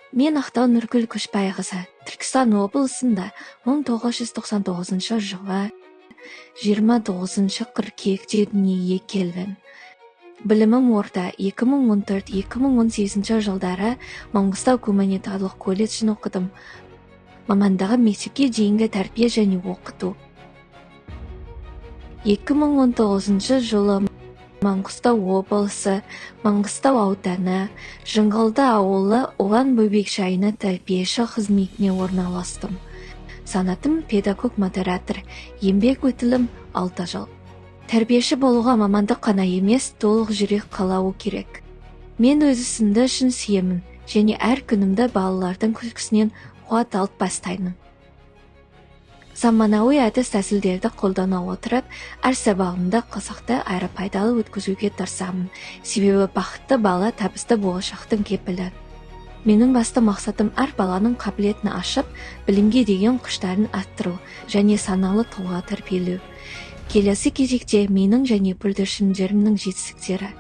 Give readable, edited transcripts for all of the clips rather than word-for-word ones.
Мен Ақтау Нұргүл Көшбайқызы, Түркістан облысында 1999 жылы 29 қыркүйекте дүниеге келдім. Білімім орта 2014-2018 жылдары Маңғыстау гуманитарлық колледжін оқыдым. Мамандығы мектепке дейінгі тәрбие және оқыту. 2019 жылы Маңғыстау облысы, Маңғыстау ауданы, Жыңғылды ауылы Оған бөбекжайына тәрбиеші қызметіне орналастым. Санатым педагог модератор, еңбек өтілім 6 жыл. Тәрбиеші болуға мамандық қана емес, толық жүрек қалауы керек. Мен өз ісімді шын сүйемін және әр күнімді балалардың күлкісінен қуат алып бастаймын. Заманауи әдіс-тәсілдерді қолдана отырып, әр сабағымды қызықты әрі пайдалы өткізуге тырысамын. Себебі бақытты бала табысты болашақтың кепілі. Менің басты мақсатым әр баланың қабілетін ашып, білімге деген құштарын арттыру және саналы тұлға тәрбиелеу. Келесі кезекте менің және бүлдіршіндерімнің жетістіктері.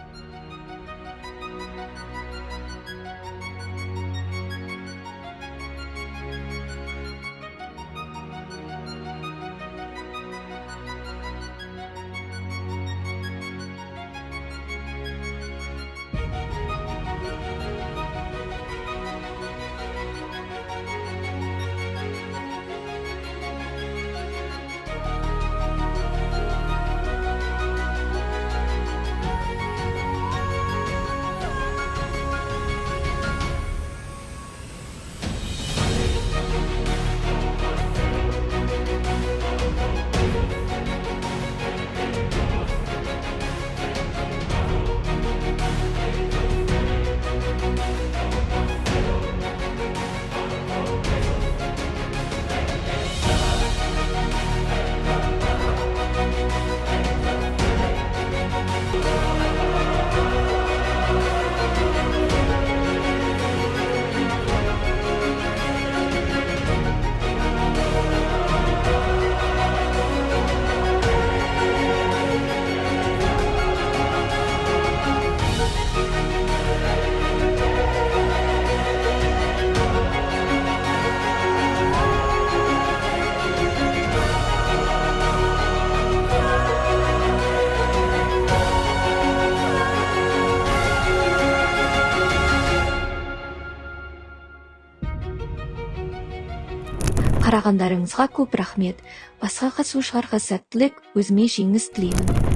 Қарағандарыңызға көп рахмет. Басқа қатысушыларға сәттілік, өзіме жеңіс тілеймін.